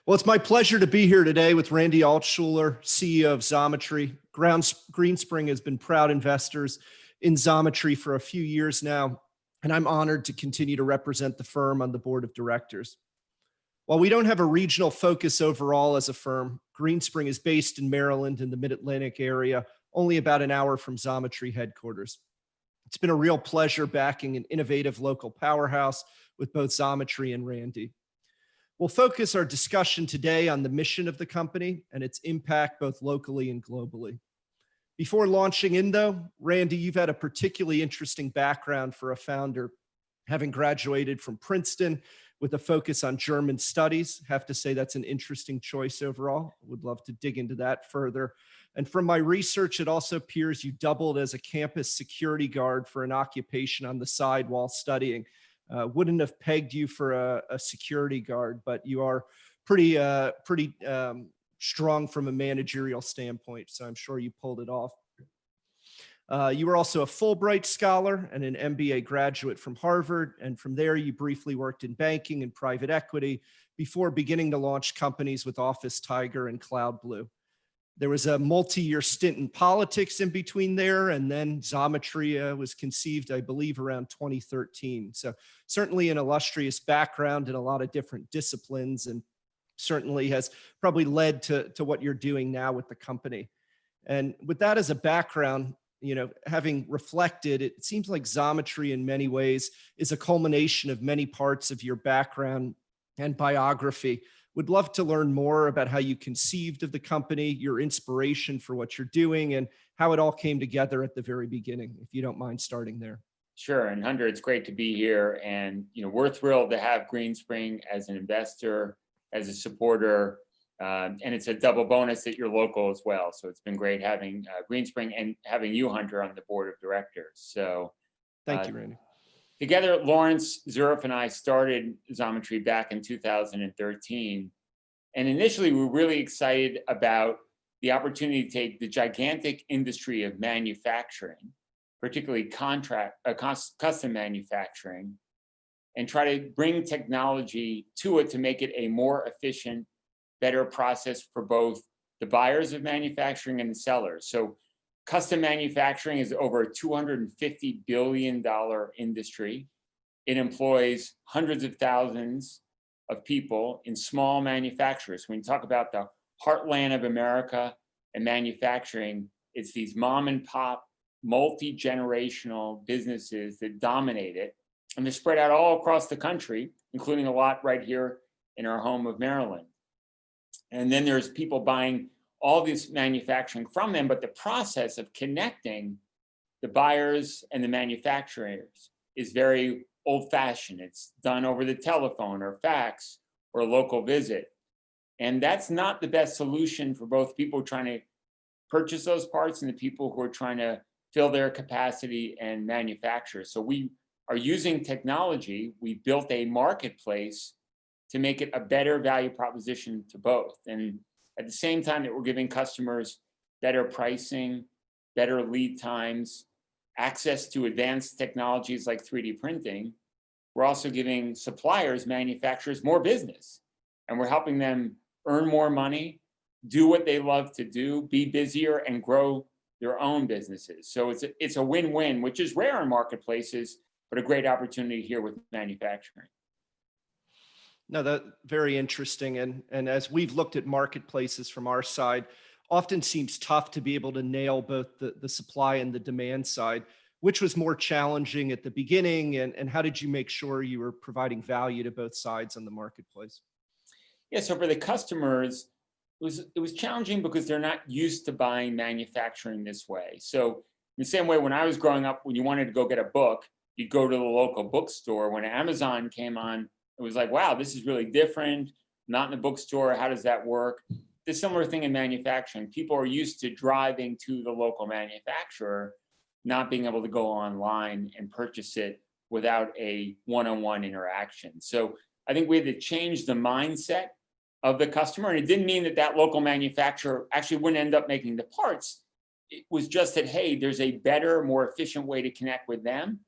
Well, it's my pleasure to be here today with Randy Altschuler, CEO of Xometry. Greenspring has been proud investors in Xometry for a few years now, and I'm honored to continue to represent the firm on the board of directors. While we don't have a regional focus overall as a firm, Greenspring is based in Maryland in the Mid-Atlantic area, only about an hour from Xometry headquarters. It's been a real pleasure backing an innovative local powerhouse with both Xometry and Randy. We'll focus our discussion today on the mission of the company and its impact both locally and globally. Before launching in though, Randy, you've had a particularly interesting background for a founder, having graduated from Princeton with a focus on German studies. Have to say that's an interesting choice overall. Would love to dig into that further. And from my research, it also appears you doubled as a campus security guard for an occupation on the side while studying. Wouldn't have pegged you for a security guard, but you are pretty strong from a managerial standpoint, so I'm sure you pulled it off. You were also a Fulbright scholar and an MBA graduate from Harvard, and from there you briefly worked in banking and private equity before beginning to launch companies with Office Tiger and Cloud Blue. There was a multi-year stint in politics in between there, and then Xometry was conceived, I believe, around 2013. So certainly an illustrious background in a lot of different disciplines, and certainly has probably led to what you're doing now with the company. And with that as a background, you know, having reflected, it seems like Xometry in many ways is a culmination of many parts of your background and biography. Would love to learn more about how you conceived of the company, your inspiration for what you're doing, and how it all came together at the very beginning, if you don't mind starting there. Sure, and Hunter, it's great to be here. And we're thrilled to have Greenspring as an investor, as a supporter, and it's a double bonus that you're local as well. So it's been great having Greenspring and having you, Hunter, on the board of directors. So thank you, Randy. Together, Lawrence Zurif and I started Xometry back in 2013. And initially, we were really excited about the opportunity to take the gigantic industry of manufacturing, particularly custom manufacturing, and try to bring technology to it to make it a more efficient, better process for both the buyers of manufacturing and the sellers. So custom manufacturing is over a $250 billion industry. It employs hundreds of thousands of people in small manufacturers. When you talk about the heartland of America and manufacturing, it's these mom and pop, multi-generational businesses that dominate it. And they're spread out all across the country, including a lot right here in our home of Maryland. And then there's people buying all this manufacturing from them, but the process of connecting the buyers and the manufacturers is very old-fashioned. It's done over the telephone or fax or a local visit. And that's not the best solution for both people trying to purchase those parts and the people who are trying to fill their capacity and manufacture. So we are using technology. We built a marketplace to make it a better value proposition to both. And at the same time that we're giving customers better pricing, better lead times, access to advanced technologies like 3D printing, we're also giving suppliers, manufacturers more business. And we're helping them earn more money, do what they love to do, be busier, and grow their own businesses. So it's a win-win, which is rare in marketplaces, but a great opportunity here with manufacturing. No, that's very interesting. And as we've looked at marketplaces from our side, often seems tough to be able to nail both the supply and the demand side. Which was more challenging at the beginning, and how did you make sure you were providing value to both sides on the marketplace? Yeah, so for the customers, it was challenging because they're not used to buying manufacturing this way. So in the same way, when I was growing up, when you wanted to go get a book, you'd go to the local bookstore. When Amazon came on, it was like, wow, this is really different. Not in the bookstore. How does that work? The similar thing in manufacturing. People are used to driving to the local manufacturer, not being able to go online and purchase it without a one-on-one interaction. So I think we had to change the mindset of the customer. And it didn't mean that that local manufacturer actually wouldn't end up making the parts. It was just that, hey, there's a better, more efficient way to connect with them.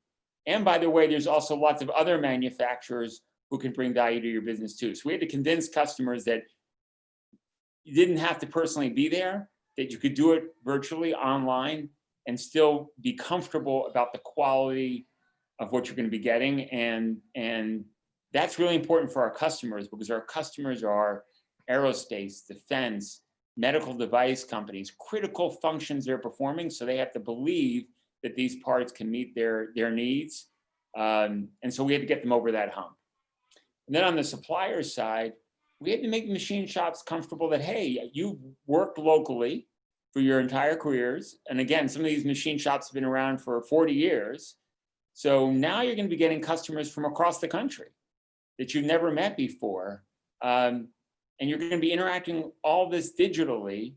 And by the way, there's also lots of other manufacturers who can bring value to your business too. So we had to convince customers that you didn't have to personally be there, that you could do it virtually online and still be comfortable about the quality of what you're going to be getting. And that's really important for our customers, because our customers are aerospace, defense, medical device companies, critical functions they're performing. So they have to believe that these parts can meet their needs. And so we had to get them over that hump. And then on the supplier side, we had to make machine shops comfortable that, hey, you worked locally for your entire careers. And again, some of these machine shops have been around for 40 years. So now you're going to be getting customers from across the country that you've never met before. And you're going to be interacting all this digitally,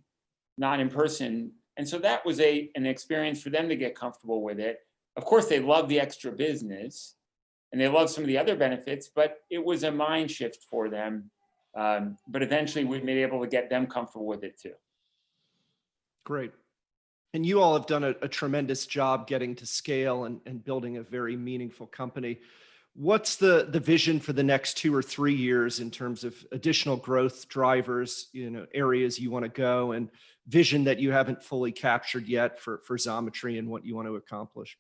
not in person. And so that was an experience for them to get comfortable with it. Of course, they love the extra business and they love some of the other benefits, but it was a mind shift for them. But eventually we've been able to get them comfortable with it too. Great. And you all have done a tremendous job getting to scale and building a very meaningful company. What's the vision for the next 2 or 3 years in terms of additional growth drivers, areas you want to go, and vision that you haven't fully captured yet for Xometry and what you want to accomplish?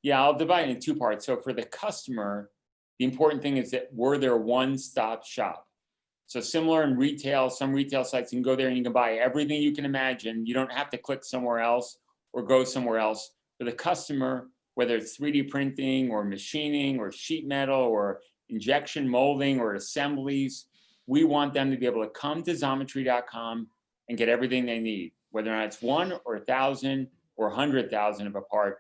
Yeah, I'll divide it in 2 parts. So for the customer, the important thing is that we're their one-stop shop. So similar in retail, some retail sites, you can go there and you can buy everything you can imagine. You don't have to click somewhere else or go somewhere else. For the customer, whether it's 3D printing or machining or sheet metal or injection molding or assemblies, we want them to be able to come to Xometry.com and get everything they need, whether or not it's 1 or 1,000 or 100,000 of a part.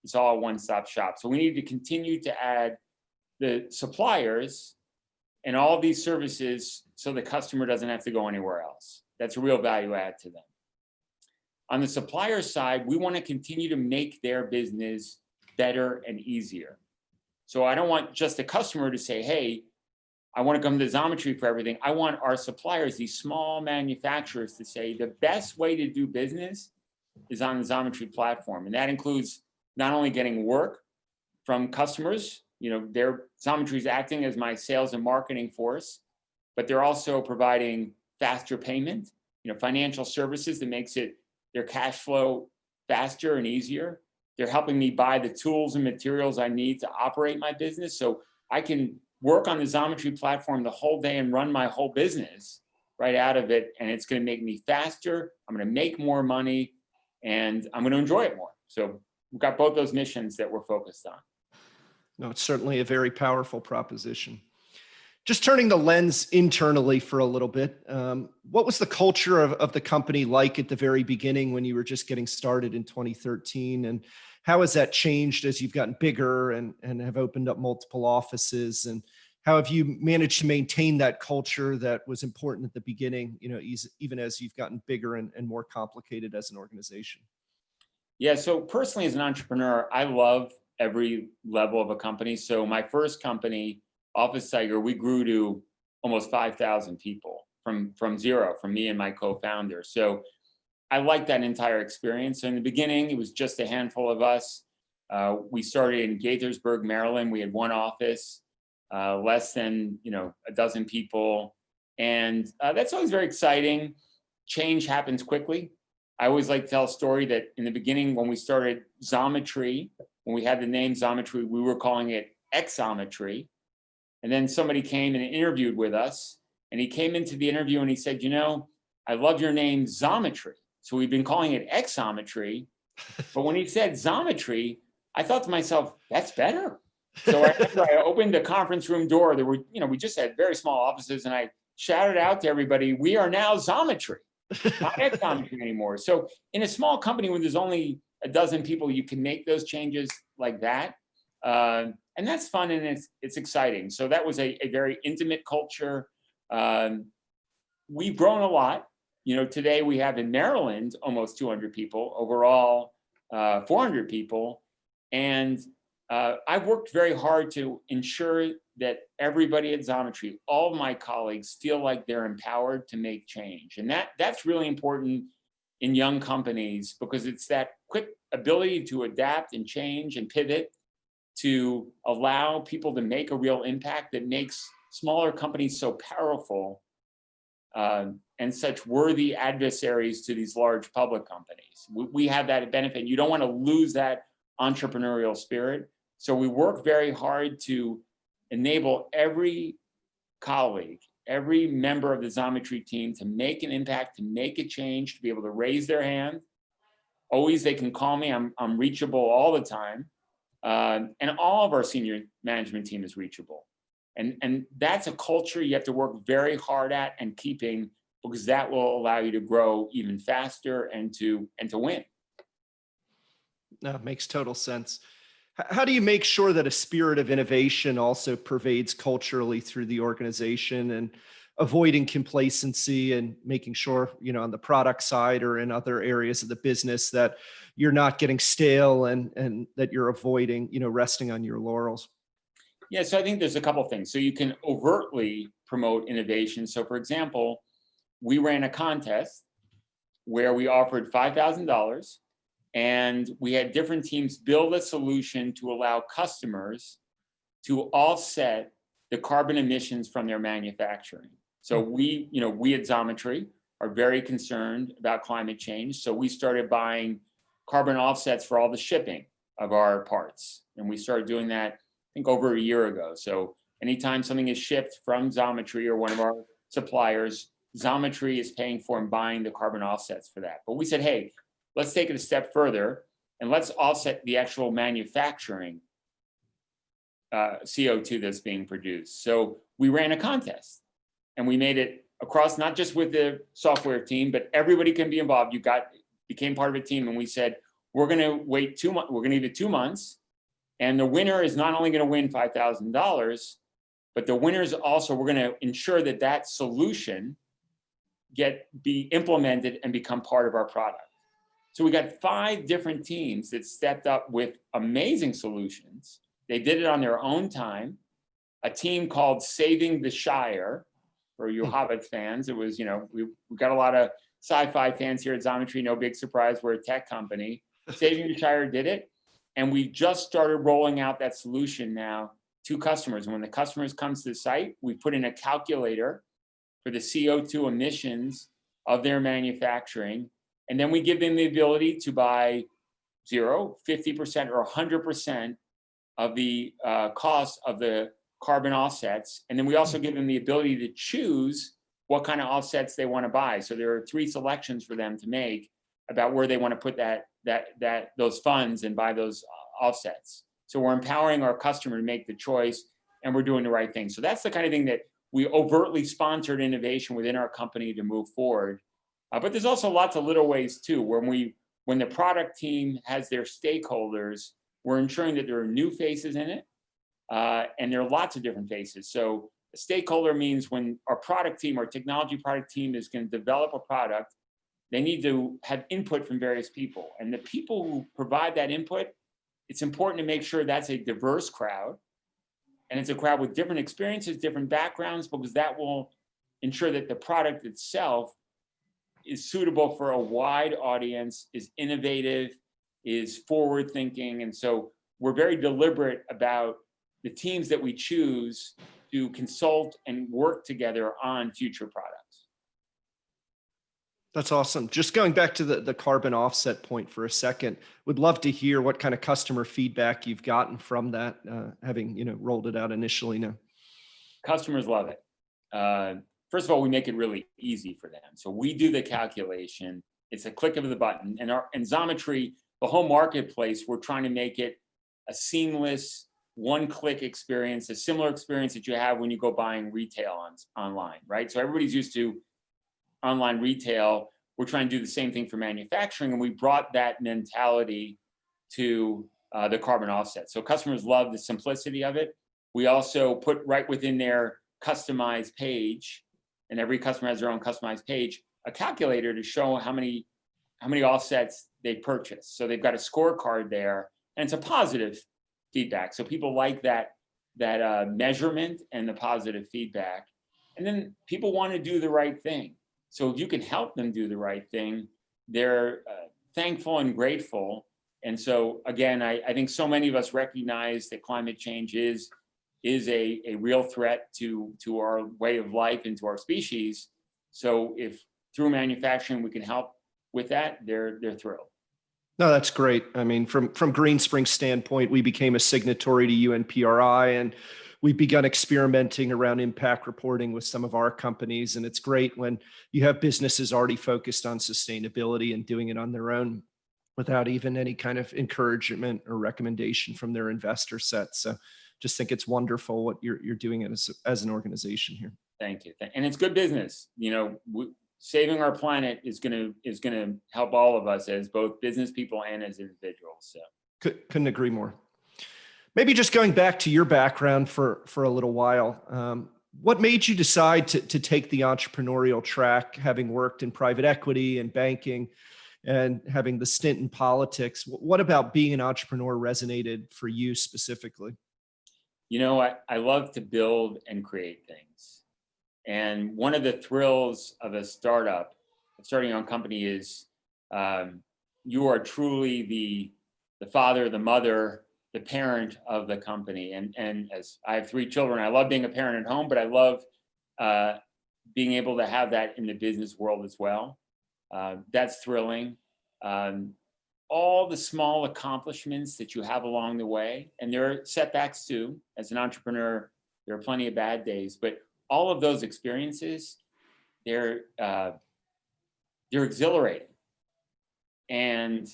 It's all a one-stop shop. So we need to continue to add the suppliers and all these services so the customer doesn't have to go anywhere else. That's a real value add to them. On the supplier side, we want to continue to make their business better and easier. So I don't want just the customer to say, hey, I want to come to Xometry for everything. I want our suppliers, these small manufacturers, to say the best way to do business is on the Xometry platform. And that includes not only getting work from customers, Xometry is acting as my sales and marketing force, but they're also providing faster payment, financial services that makes their cash flow faster and easier. They're helping me buy the tools and materials I need to operate my business. So I can work on the Xometry platform the whole day and run my whole business right out of it. And it's going to make me faster. I'm going to make more money and I'm going to enjoy it more. So we've got both those missions that we're focused on. No, it's certainly a very powerful proposition. Just turning the lens internally for a little bit, what was the culture of the company like at the very beginning when you were just getting started in 2013? And how has that changed as you've gotten bigger and have opened up multiple offices? And how have you managed to maintain that culture that was important at the beginning, even as you've gotten bigger and more complicated as an organization? Yeah, so personally as an entrepreneur, I love every level of a company. So my first company, Office Tiger, we grew to almost 5,000 people from zero, from me and my co-founder. So I like that entire experience. So in the beginning, it was just a handful of us. We started in Gaithersburg, Maryland. We had 1 office, less than a dozen people. And that's always very exciting. Change happens quickly. I always like to tell a story that in the beginning, when we started Xometry, when we had the name Xometry, we were calling it Xometry. And then somebody came and interviewed with us, and he came into the interview and he said, I love your name Xometry. So we've been calling it Xometry. But when he said Xometry, I thought to myself, that's better. So I remember I opened a conference room door. There were, we just had very small offices, and I shouted out to everybody, we are now Xometry, not Xometry anymore. So in a small company where there's only a dozen people, you can make those changes like that. And that's fun and it's exciting. So that was a very intimate culture. We've grown a lot. Today we have in Maryland almost 200 people, overall 400 people. And I've worked very hard to ensure that everybody at Xometry, all of my colleagues, feel like they're empowered to make change. And that's really important in young companies, because it's that quick ability to adapt and change and pivot to allow people to make a real impact that makes smaller companies so powerful and such worthy adversaries to these large public companies. We have that benefit. You don't want to lose that entrepreneurial spirit. So we work very hard to enable every colleague, every member of the Xometry team to make an impact, to make a change, to be able to raise their hand. Always they can call me. I'm reachable all the time. And all of our senior management team is reachable. And that's a culture you have to work very hard at and keeping, because that will allow you to grow even faster and to win. No, it makes total sense. How do you make sure that a spirit of innovation also pervades culturally through the organization, and avoiding complacency and making sure, on the product side or in other areas of the business, that you're not getting stale and that you're avoiding, resting on your laurels? Yeah, so I think there's a couple of things. So you can overtly promote innovation. So for example, we ran a contest where we offered $5,000, and we had different teams build a solution to allow customers to offset the carbon emissions from their manufacturing. So we at Xometry are very concerned about climate change. So we started buying carbon offsets for all the shipping of our parts. And we started doing that, I think, over a year ago. So anytime something is shipped from Xometry or one of our suppliers, Xometry is paying for and buying the carbon offsets for that. But we said, hey, let's take it a step further and let's offset the actual manufacturing CO2 that's being produced. So we ran a contest and we made it across, not just with the software team, but everybody can be involved. Became part of a team, and we said, we're going to wait 2 months. We're going to give it 2 months. And the winner is not only going to win $5,000, but the winner is also, we're going to ensure that that solution be implemented and become part of our product. So we got 5 different teams that stepped up with amazing solutions. They did it on their own time. A team called Saving the Shire, for you Hobbit fans. It was, we got a lot of sci-fi fans here at Xometry. No big surprise, we're a tech company. Saving the Shire did it. And we just started rolling out that solution now to customers. And when the customers comes to the site, we put in a calculator for the CO2 emissions of their manufacturing. And then we give them the ability to buy 0, 50%, or 100% of the cost of the carbon offsets. And then we also give them the ability to choose what kind of offsets they want to buy. So there are 3 selections for them to make about where they want to put those funds and buy those offsets. So we're empowering our customer to make the choice, and we're doing the right thing. So that's the kind of thing that we overtly sponsored innovation within our company to move forward. But there's also lots of little ways too, when the product team has their stakeholders, we're ensuring that there are new faces in it, and there are lots of different faces. So a stakeholder means when our product team, our technology product team, is going to develop a product, they need to have input from various people. And the people who provide that input, it's important to make sure that's a diverse crowd. And it's a crowd with different experiences, different backgrounds, because that will ensure that the product itself is suitable for a wide audience, is innovative, is forward-thinking. And so we're very deliberate about the teams that we choose to consult and work together on future products. That's awesome. Just going back to the carbon offset point for a second, would love to hear what kind of customer feedback you've gotten from that, having rolled it out initially now. Customers love it. First of all, we make it really easy for them. So we do the calculation. It's a click of the button. And Xometry, the whole marketplace, we're trying to make it a seamless, one-click experience, a similar experience that you have when you go buying retail online, right? So everybody's used to online retail. We're trying to do the same thing for manufacturing, and we brought that mentality to the carbon offset. So customers love the simplicity of it. We also put right within their customized page, and every customer has their own customized page, a calculator to show how many offsets they purchased. So they've got a scorecard there, and it's a positive feedback. So people like that measurement and the positive feedback. And then people want to do the right thing. So if you can help them do the right thing, they're thankful and grateful. And so again, I think so many of us recognize that climate change is a real threat to our way of life and to our species. So if through manufacturing we can help with that, they're thrilled. No, that's great. I mean, from Greenspring's standpoint, we became a signatory to UNPRI, and we've begun experimenting around impact reporting with some of our companies. And it's great when you have businesses already focused on sustainability and doing it on their own without even any kind of encouragement or recommendation from their investor set. So just think it's wonderful what you're doing as an organization here. Thank you. And it's good business. Saving our planet is going to help all of us as both business people and as individuals. So couldn't agree more. Maybe just going back to your background for a little while. What made you decide to take the entrepreneurial track, having worked in private equity and banking and having the stint in politics? What about being an entrepreneur resonated for you specifically? I love to build and create things. And one of the thrills of a starting your own company is you are truly the father, the mother, the parent of the company. And as I have 3 children, I love being a parent at home, but I love being able to have that in the business world as well. That's thrilling. All the small accomplishments that you have along the way, and there are setbacks too. As an entrepreneur, there are plenty of bad days, but all of those experiences, they're exhilarating. And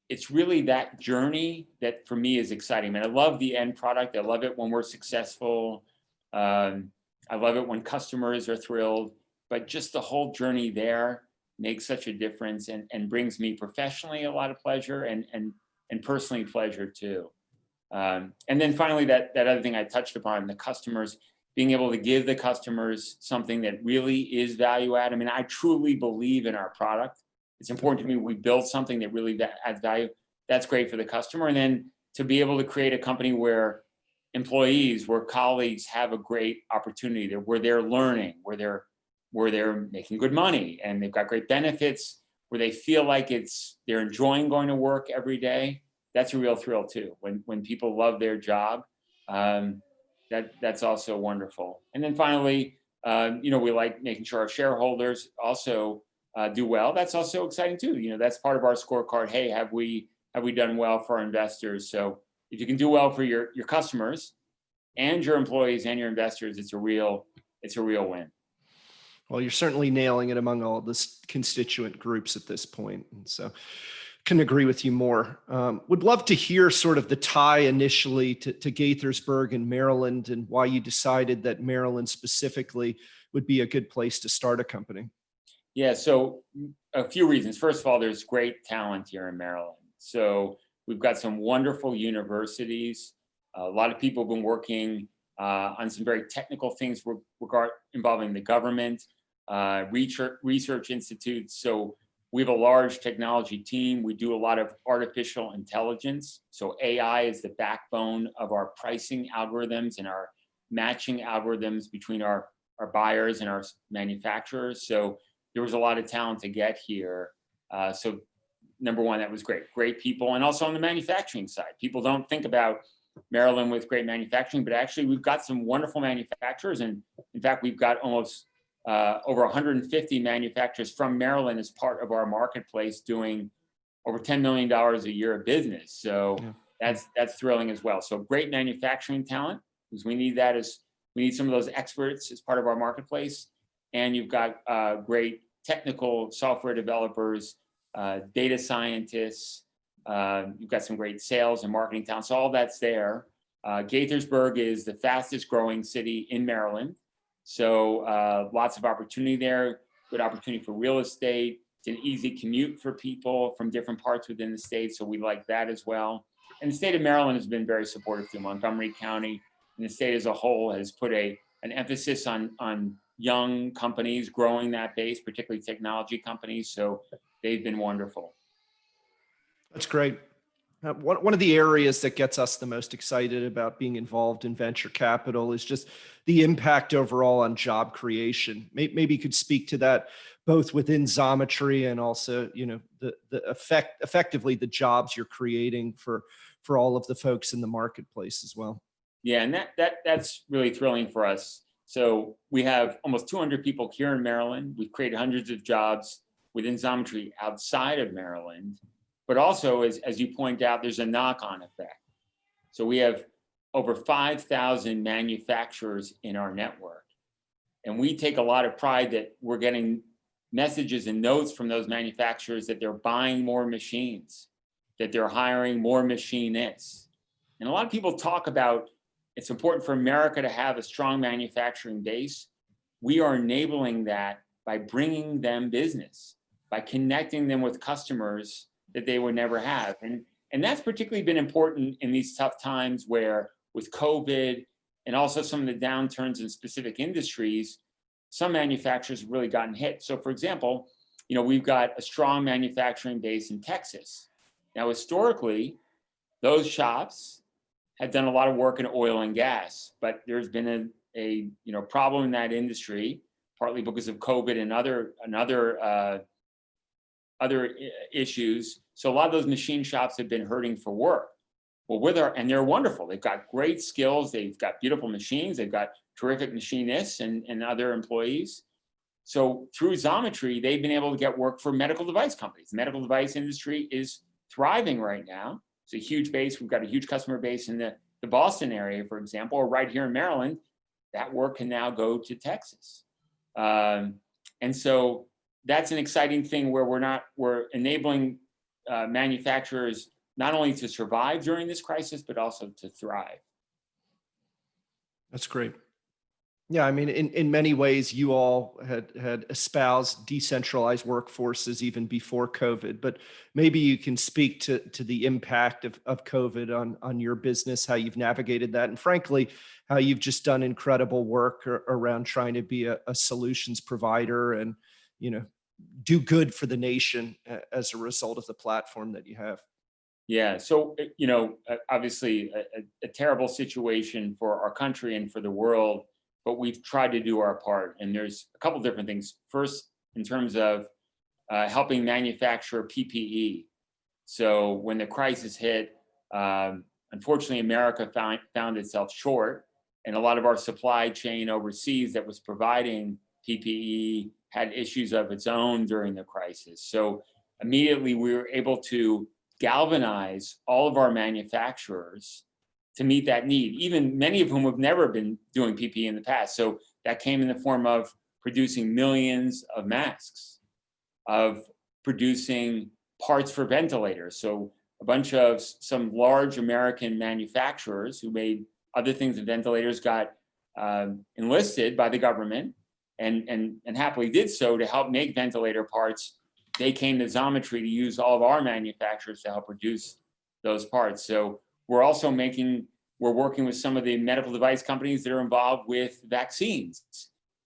it's really that journey that for me is exciting. I love the end product. I love it when we're successful. I love it when customers are thrilled, but just the whole journey there makes such a difference and brings me professionally a lot of pleasure and personally pleasure too. And then finally, that other thing I touched upon, the customers, being able to give the customers something that really is value add. I truly believe in our product. It's important to me we build something that really adds value. That's great for the customer. And then to be able to create a company where employees, where colleagues have a great opportunity, where they're learning, where they're making good money and they've got great benefits, where they feel like they're enjoying going to work every day. That's a real thrill too. When people love their job, that's also wonderful. And then finally, we like making sure our shareholders also do well. That's also exciting too. That's part of our scorecard. Hey, have we done well for our investors? So if you can do well for your customers and your employees and your investors, it's a real win. Well, you're certainly nailing it among all the constituent groups at this point. And so couldn't agree with you more. Would love to hear sort of the tie initially to Gaithersburg in Maryland and why you decided that Maryland specifically would be a good place to start a company. Yeah, so a few reasons. First of all, there's great talent here in Maryland. So we've got some wonderful universities. A lot of people have been working on some very technical things involving the government, research institutes. So we have a large technology team. We do a lot of artificial intelligence. So AI is the backbone of our pricing algorithms and our matching algorithms between our buyers and our manufacturers. So there was a lot of talent to get here. So number one, that was great people. And also on the manufacturing side, people don't think about Maryland with great manufacturing, but actually we've got some wonderful manufacturers. And in fact, we've got almost over 150 manufacturers from Maryland as part of our marketplace doing over $10 million a year of business. So that's thrilling as well. So great manufacturing talent, because we need some of those experts as part of our marketplace. And you've got great technical software developers, data scientists. You've got some great sales and marketing talent. So all that's there. Gaithersburg is the fastest growing city in Maryland. So lots of opportunity there, good opportunity for real estate. It's an easy commute for people from different parts within the state. So we like that as well. And the state of Maryland has been very supportive through Montgomery County. And the state as a whole has put an emphasis on young companies, growing that base, particularly technology companies. So they've been wonderful. That's great. One of the areas that gets us the most excited about being involved in venture capital is just the impact overall on job creation. Maybe you could speak to that both within Xometry and also, the effectively the jobs you're creating for all of the folks in the marketplace as well. Yeah, and that's really thrilling for us. So we have almost 200 people here in Maryland. We've created hundreds of jobs within Xometry outside of Maryland. But also, as you point out, there's a knock-on effect. So we have over 5,000 manufacturers in our network. And we take a lot of pride that we're getting messages and notes from those manufacturers that they're buying more machines, that they're hiring more machinists. And a lot of people talk about it's important for America to have a strong manufacturing base. We are enabling that by bringing them business, by connecting them with customers that they would never have. And that's particularly been important in these tough times where with COVID and also some of the downturns in specific industries, some manufacturers have really gotten hit. So for example, we've got a strong manufacturing base in Texas. Now, historically, those shops had done a lot of work in oil and gas, but there's been a problem in that industry, partly because of COVID and other issues. So a lot of those machine shops have been hurting for work. Well, and they're wonderful. They've got great skills. They've got beautiful machines. They've got terrific machinists and other employees. So through Xometry, they've been able to get work for medical device companies. The medical device industry is thriving right now. It's a huge base. We've got a huge customer base in the Boston area, for example, or right here in Maryland. That work can now go to Texas. And so that's an exciting thing where we're enabling manufacturers not only to survive during this crisis, but also to thrive. That's great. Yeah, I mean, in many ways, you all had espoused decentralized workforces even before COVID, but maybe you can speak to the impact of COVID on your business, how you've navigated that, and frankly, how you've just done incredible work around trying to be a solutions provider and, do good for the nation as a result of the platform that you have. Yeah, so, obviously a terrible situation for our country and for the world, but we've tried to do our part. And there's a couple different things. First, in terms of helping manufacture PPE. So when the crisis hit, unfortunately, America found itself short, and a lot of our supply chain overseas that was providing PPE had issues of its own during the crisis. So immediately we were able to galvanize all of our manufacturers to meet that need, even many of whom have never been doing PPE in the past. So that came in the form of producing millions of masks, of producing parts for ventilators. So a bunch of some large American manufacturers who made other things than ventilators got enlisted by the government and happily did so to help make ventilator parts. They came to Xometry to use all of our manufacturers to help produce those parts. So we're working with some of the medical device companies that are involved with vaccines.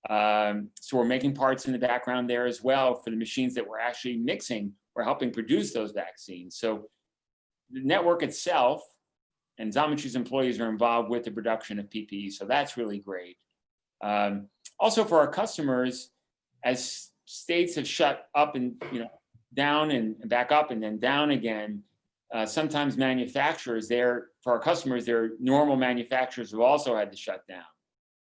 So we're making parts in the background there as well for the machines that we're actually mixing or helping produce those vaccines. So the network itself and Xometry's employees are involved with the production of PPE. So that's really great. Also for our customers, as states have shut up and down and back up and then down again, sometimes manufacturers there, for our customers, their normal manufacturers have also had to shut down.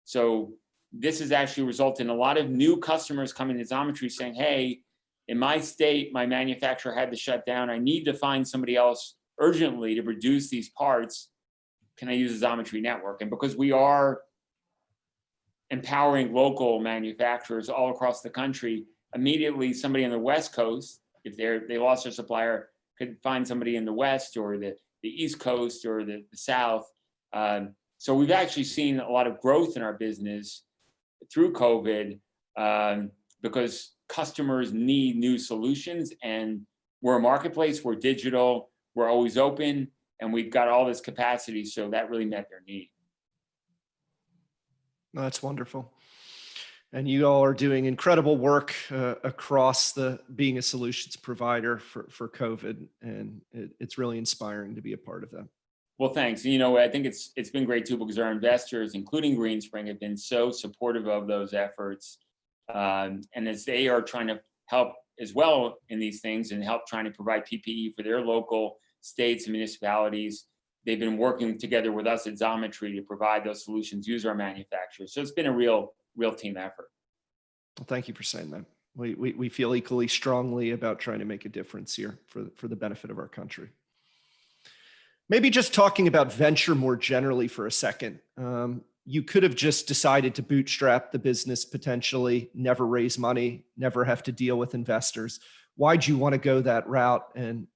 So this has actually resulted in a lot of new customers coming to Xometry saying, hey, in my state, my manufacturer had to shut down. I need to find somebody else urgently to produce these parts. Can I use the Xometry network? And because we are empowering local manufacturers all across the country, immediately somebody on the West Coast, if they lost their supplier, could find somebody in the West or the East Coast or the South. So we've actually seen a lot of growth in our business through COVID because customers need new solutions, and we're a marketplace, we're digital, we're always open, and we've got all this capacity, so that really met their need. That's wonderful. And you all are doing incredible work across being a solutions provider for COVID, and it's really inspiring to be a part of that. Well, thanks. I think it's been great too, because our investors, including Greenspring, have been so supportive of those efforts. And as they are trying to help as well in these things and help trying to provide PPE for their local states and municipalities, they've been working together with us at Xometry to provide those solutions, use our manufacturers. So it's been a real team effort. Well, thank you for saying that. We feel equally strongly about trying to make a difference here for the benefit of our country. Maybe just talking about venture more generally for a second. You could have just decided to bootstrap the business potentially, never raise money, never have to deal with investors. Why'd you want to go that route and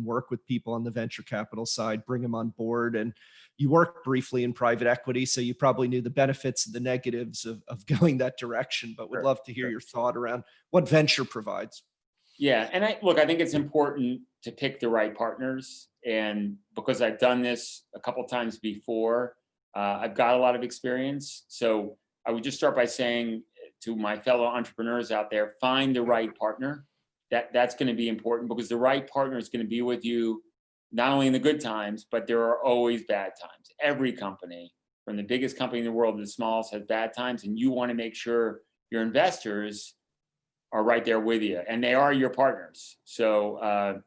work with people on the venture capital side, bring them on board? And you worked briefly in private equity, so you probably knew the benefits and the negatives of going that direction, but would love to hear your thought around what venture provides. Yeah, and I think it's important to pick the right partners. And because I've done this a couple times before, I've got a lot of experience. So I would just start by saying to my fellow entrepreneurs out there, find the right partner. That's going to be important, because the right partner is going to be with you not only in the good times, but there are always bad times. Every company, from the biggest company in the world to the smallest, has bad times, and you want to make sure your investors are right there with you, and they are your partners. So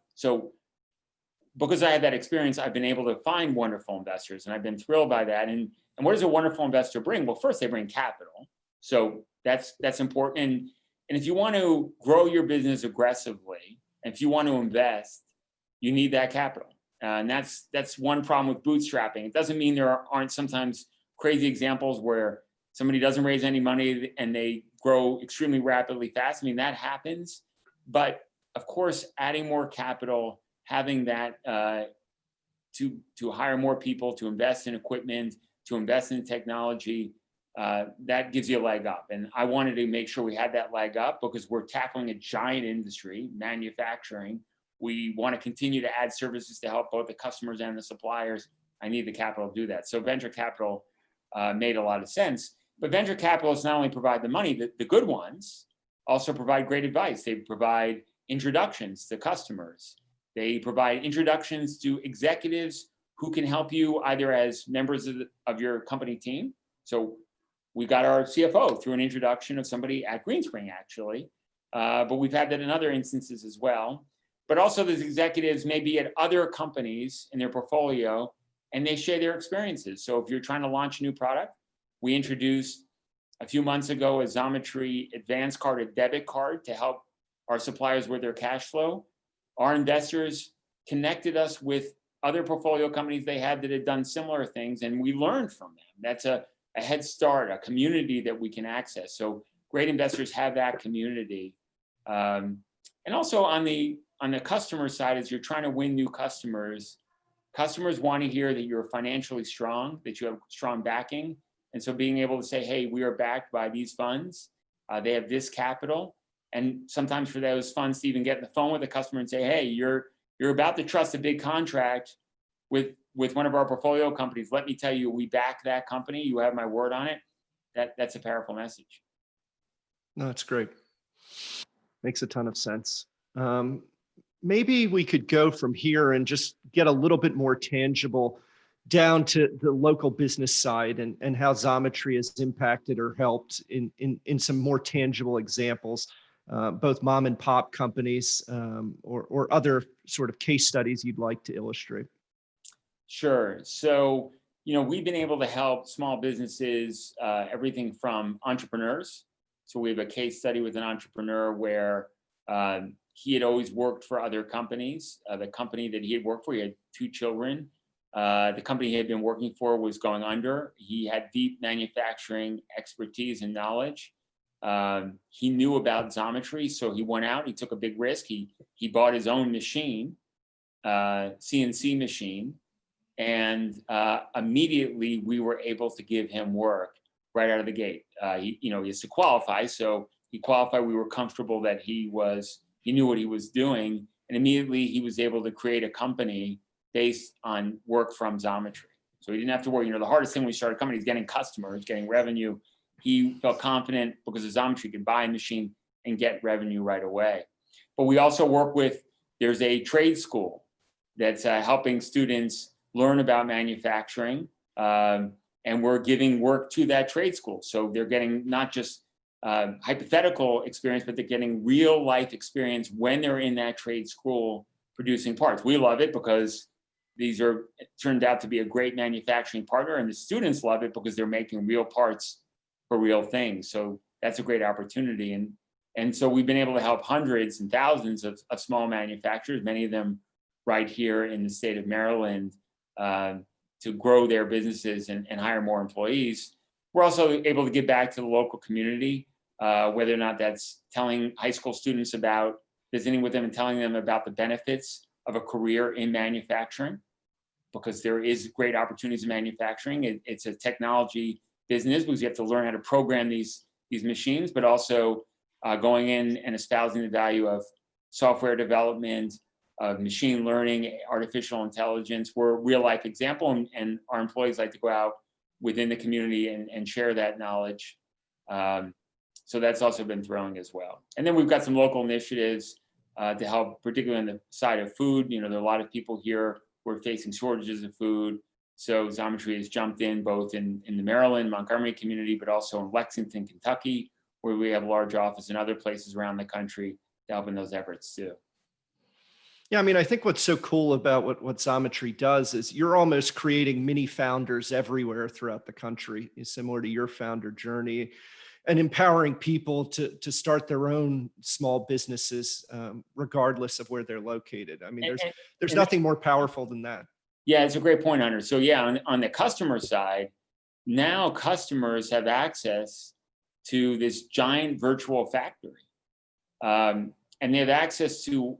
because I had that experience, I've been able to find wonderful investors, and I've been thrilled by that. And what does a wonderful investor bring? Well, first, they bring capital. So that's important. And if you want to grow your business aggressively, and if you want to invest, you need that capital. And that's one problem with bootstrapping. It doesn't mean there aren't sometimes crazy examples where somebody doesn't raise any money and they grow extremely rapidly fast. I mean, that happens. But of course, adding more capital, having that to hire more people, to invest in equipment, to invest in technology, that gives you a leg up. And I wanted to make sure we had that leg up, because we're tackling a giant industry, manufacturing. We want to continue to add services to help both the customers and the suppliers. I need the capital to do that. So venture capital made a lot of sense. But venture capitalists not only provide the money, the good ones also provide great advice. They provide introductions to customers. They provide introductions to executives who can help you either as members of your company team. So we got our CFO through an introduction of somebody at Greenspring, actually. But we've had that in other instances as well. But also those executives may be at other companies in their portfolio, and they share their experiences. So if you're trying to launch a new product, we introduced a few months ago a Xometry advanced card, a debit card, to help our suppliers with their cash flow. Our investors connected us with other portfolio companies they had that had done similar things, and we learned from them. That's a head start, a community that we can access. So great investors have that community. And also on the customer side, as you're trying to win new customers want to hear that you're financially strong, that you have strong backing. And so being able to say, hey, we are backed by these funds, they have this capital. And sometimes for those funds to even get on the phone with the customer and say, hey, you're about to trust a big contract with one of our portfolio companies. Let me tell you, we back that company. You have my word on it. That's a powerful message. No, that's great. Makes a ton of sense. Maybe we could go from here and just get a little bit more tangible down to the local business side and how Xometry has impacted or helped in some more tangible examples, both mom and pop companies or other sort of case studies you'd like to illustrate. Sure. So, we've been able to help small businesses, everything from entrepreneurs. So we have a case study with an entrepreneur where he had always worked for other companies. The company that he had worked for, he had 2 children. The company he had been working for was going under. He had deep manufacturing expertise and knowledge. He knew about Xometry, so he went out, he took a big risk. He bought his own machine, CNC machine, and immediately we were able to give him work right out of the gate. He has to qualify, so he qualified. We were comfortable that he knew what he was doing, and immediately he was able to create a company based on work from Xometry. So he didn't have to worry. The hardest thing when we started a company is getting customers, getting revenue. He felt confident because of Xometry could buy a machine and get revenue right away. But we also work with, there's a trade school that's helping students learn about manufacturing, and we're giving work to that trade school. So they're getting not just hypothetical experience, but they're getting real life experience when they're in that trade school producing parts. We love it because these are turned out to be a great manufacturing partner, and the students love it because they're making real parts for real things. So that's a great opportunity. And so we've been able to help hundreds and thousands of small manufacturers, many of them right here in the state of Maryland, to grow their businesses and hire more employees. We're also able to give back to the local community, whether or not that's telling high school students about, visiting with them and telling them about the benefits of a career in manufacturing, because there is great opportunities in manufacturing. It's a technology business because you have to learn how to program these machines, but also going in and espousing the value of software development, of machine learning, artificial intelligence. We're a real life example, and our employees like to go out within the community and share that knowledge. So that's also been thrilling as well. And then we've got some local initiatives to help, particularly on the side of food. You know, there are a lot of people here who are facing shortages of food. So Xometry has jumped in both in the Maryland, Montgomery community, but also in Lexington, Kentucky, where we have a large office, and other places around the country to help in those efforts too. Yeah, I mean, I think what's so cool about what Xometry does is you're almost creating mini founders everywhere throughout the country, similar to your founder journey, and empowering people to start their own small businesses, regardless of where they're located. I mean, there's nothing more powerful than that. Yeah, it's a great point, Hunter. So yeah, on the customer side, now customers have access to this giant virtual factory, and they have access to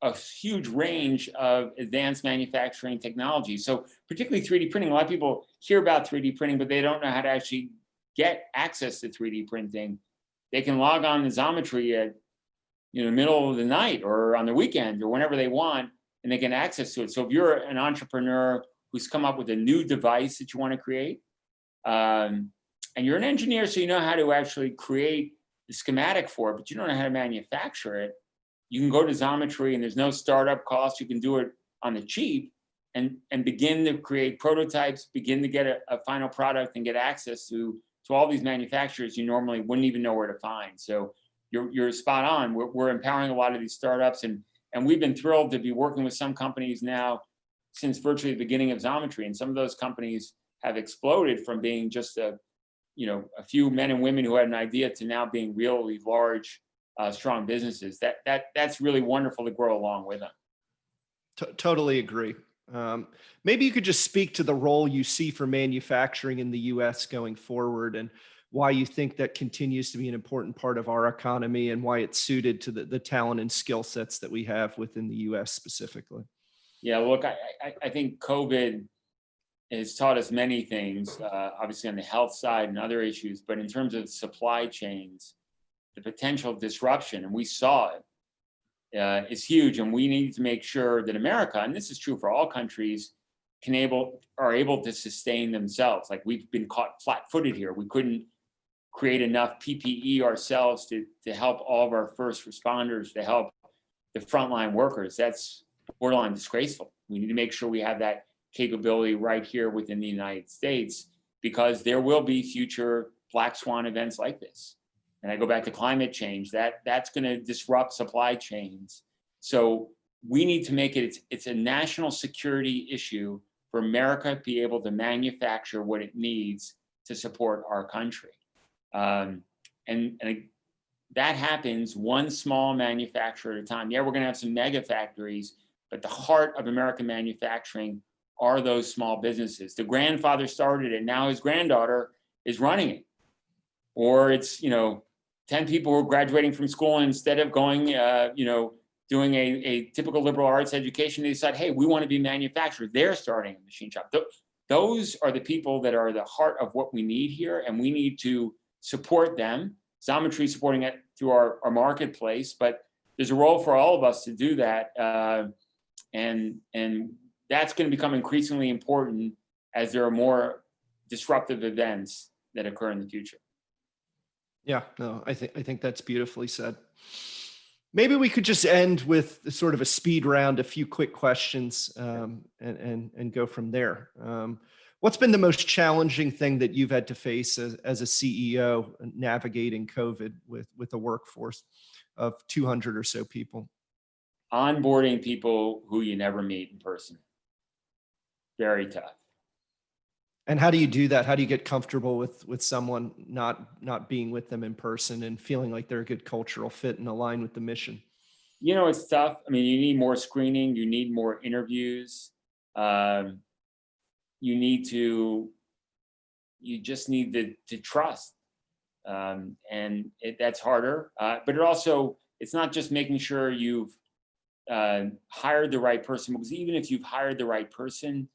a huge range of advanced manufacturing technology. So particularly 3D printing, a lot of people hear about 3D printing, but they don't know how to actually get access to 3D printing. They can log on to Xometry at middle of the night or on the weekend or whenever they want, and they get access to it. So if you're an entrepreneur who's come up with a new device that you want to create, and you're an engineer, so you know how to actually create the schematic for it, but you don't know how to manufacture it, you can go to Xometry, and there's no startup cost. You can do it on the cheap and begin to create prototypes, begin to get a final product, and get access to all these manufacturers you normally wouldn't even know where to find. So you're spot on. We're empowering a lot of these startups, and we've been thrilled to be working with some companies now since virtually the beginning of Xometry. And some of those companies have exploded from being just a few men and women who had an idea to now being really large, strong businesses. That's really wonderful to grow along with them. Totally agree. Maybe you could just speak to the role you see for manufacturing in the U.S. going forward, and why you think that continues to be an important part of our economy, and why it's suited to the talent and skill sets that we have within the U.S. specifically. Yeah, look, I think COVID has taught us many things, obviously on the health side and other issues, but in terms of supply chains, the potential disruption, and we saw it, is huge. And we need to make sure that America, and this is true for all countries, are able to sustain themselves. Like, we've been caught flat-footed here. We couldn't create enough PPE ourselves to help all of our first responders, to help the frontline workers. That's borderline disgraceful. We need to make sure we have that capability right here within the United States, because there will be future black swan events like this. And I go back to climate change, that's going to disrupt supply chains. So we need to make it's a national security issue for America to be able to manufacture what it needs to support our country. And that happens one small manufacturer at a time. Yeah, we're going to have some mega factories, but the heart of American manufacturing are those small businesses. The grandfather started it, now his granddaughter is running it. Or it's 10 people who are graduating from school, and instead of going, doing a typical liberal arts education, they decide, hey, we want to be manufacturers. They're starting a machine shop. Those are the people that are the heart of what we need here, and we need to support them. Xometry supporting it through our marketplace, but there's a role for all of us to do that, and that's going to become increasingly important as there are more disruptive events that occur in the future. Yeah, no, I think that's beautifully said. Maybe we could just end with sort of a speed round, a few quick questions, and go from there. What's been the most challenging thing that you've had to face as a CEO navigating COVID with a workforce of 200 or so people? Onboarding people who you never meet in person. very tough. And how do you do that? How do you get comfortable with someone not being with them in person and feeling like they're a good cultural fit and align with the mission? You know, it's tough. I mean, you need more screening, you need more interviews. Um, you need to, you just need to trust. That's harder. But it also, it's not just making sure you've hired the right person, because even if you've hired the right person,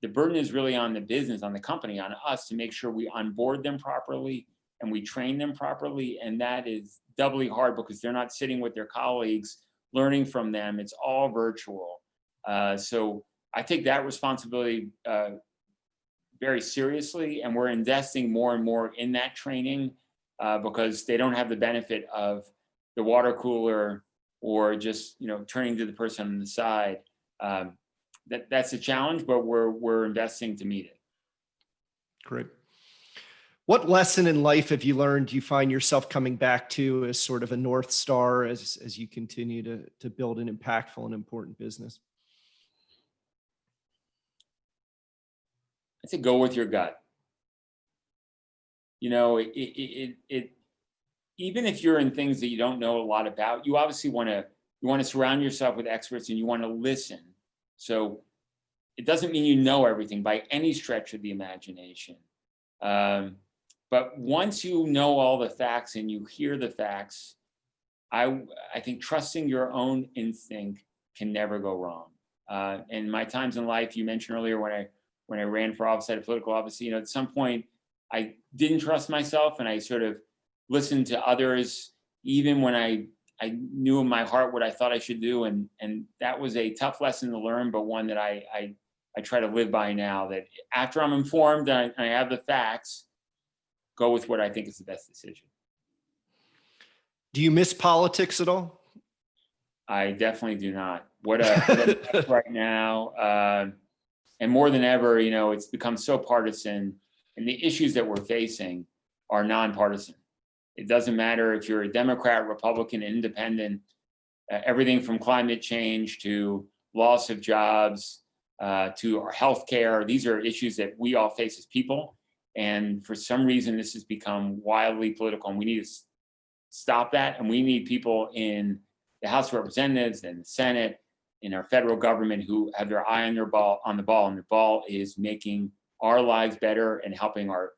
the burden is really on the business, on the company, on us to make sure we onboard them properly and we train them properly. And that is doubly hard because they're not sitting with their colleagues, learning from them. It's all virtual. So I take that responsibility very seriously, and we're investing more and more in that training because they don't have the benefit of the water cooler or just, you know, turning to the person on the side. That's a challenge, but we're investing to meet it. Great. What lesson in life have you learned you find yourself coming back to as sort of a North Star as you continue to build an impactful and important business? I'd say go with your gut. You know, even if you're in things that you don't know a lot about, you obviously want to surround yourself with experts and you want to listen. So it doesn't mean you know everything by any stretch of the imagination. But once you know all the facts and you hear the facts, I think trusting your own instinct can never go wrong. In my times in life, you mentioned earlier when I ran for office at a political office, you know, at some point I didn't trust myself and I sort of listened to others, even when I knew in my heart what I thought I should do. And that was a tough lesson to learn, but one that I try to live by now, that after I'm informed and I have the facts, go with what I think is the best decision. Do you miss politics at all? I definitely do not. What a right now. And more than ever, you know, it's become so partisan, and the issues that we're facing are nonpartisan. It doesn't matter if you're a Democrat, Republican, Independent, everything from climate change to loss of jobs, to our healthcare. These are issues that we all face as people. And for some reason, this has become wildly political, and we need to stop that. And we need people in the House of Representatives and the Senate, in our federal government, who have their eye on the ball, and the ball is making our lives better and helping our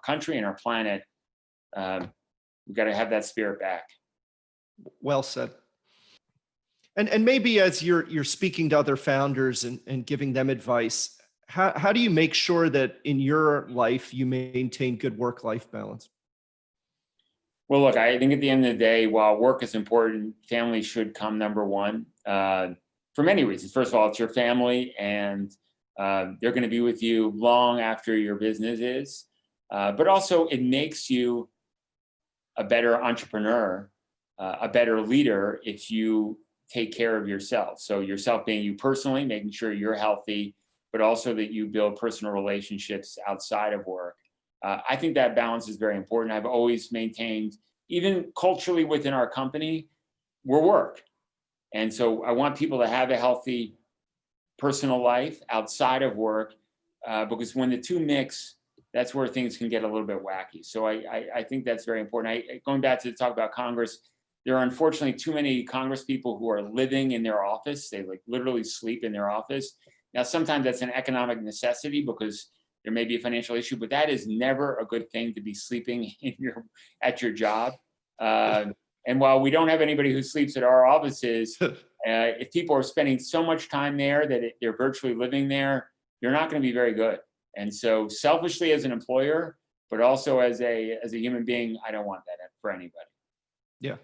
country and our planet. We've got to have that spirit back. Well said. And maybe as you're speaking to other founders and giving them advice, how do you make sure that in your life you maintain good work-life balance? Well, look, I think at the end of the day, while work is important, family should come number one. For many reasons. First of all, it's your family, and they're going to be with you long after your business is. But also, it makes you a better entrepreneur, a better leader if you take care of yourself. So yourself being you personally, making sure you're healthy, but also that you build personal relationships outside of work. I think that balance is very important. I've always maintained, even culturally within our company, we're work. And so I want people to have a healthy personal life outside of work, because when the two mix, that's where things can get a little bit wacky. So I think that's very important. Going back to the talk about Congress, there are unfortunately too many Congress people who are living in their office. They like literally sleep in their office. Now, sometimes that's an economic necessity because there may be a financial issue, but that is never a good thing to be sleeping at your job. And while we don't have anybody who sleeps at our offices, if people are spending so much time there that they're virtually living there, you're not going to be very good. And so selfishly as an employer, but also as a human being, I don't want that for anybody. Yeah.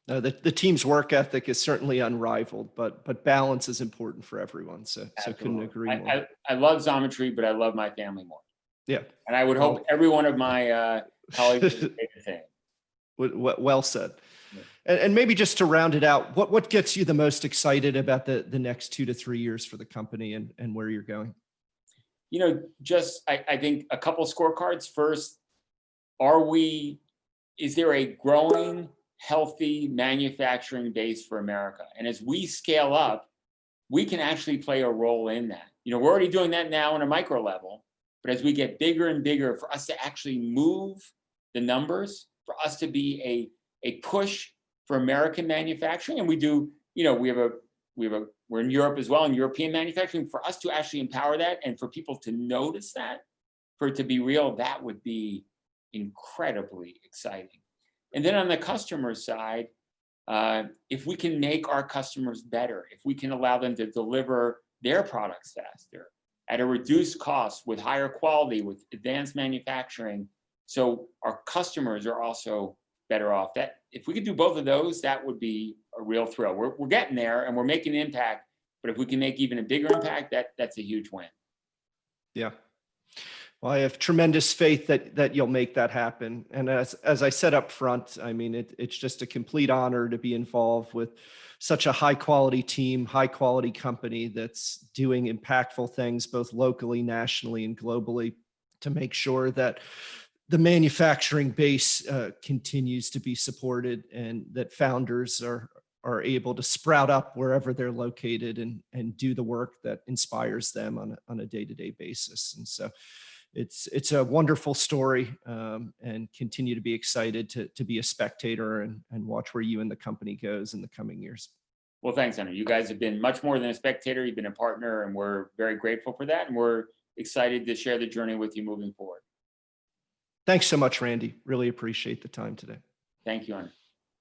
The team's work ethic is certainly unrivaled, but balance is important for everyone. So couldn't agree more. I love Xometry, but I love my family more. Yeah. And I would hope every one of my colleagues would say the same. Well said. And maybe just to round it out, what gets you the most excited about the next 2 to 3 years for the company and where you're going? You know, just I think a couple scorecards. First, is there a growing, healthy manufacturing base for America? And as we scale up, we can actually play a role in that. we're already doing that now on a micro level, but as we get bigger and bigger, for us to actually move the numbers, for us to be a push for American manufacturing, and we do, we're in Europe as well, in European manufacturing, for us to actually empower that and for people to notice that, for it to be real, that would be incredibly exciting. And then on the customer side, if we can make our customers better, if we can allow them to deliver their products faster at a reduced cost with higher quality, with advanced manufacturing, so our customers are also better off. That if we could do both of those, that would be a real thrill. We're getting there and we're making an impact, but if we can make even a bigger impact, that's a huge win. Yeah. Well, I have tremendous faith that you'll make that happen. And as I said up front, I mean, it's just a complete honor to be involved with such a high quality team, high quality company that's doing impactful things both locally, nationally, and globally to make sure that the manufacturing base continues to be supported and that founders are able to sprout up wherever they're located and do the work that inspires them on a day-to-day basis. And so it's a wonderful story, and continue to be excited to be a spectator and watch where you and the company goes in the coming years. Well, thanks, Hunter. You guys have been much more than a spectator. You've been a partner, and we're very grateful for that. And we're excited to share the journey with you moving forward. Thanks so much, Randy. Really appreciate the time today. Thank you, Hunter.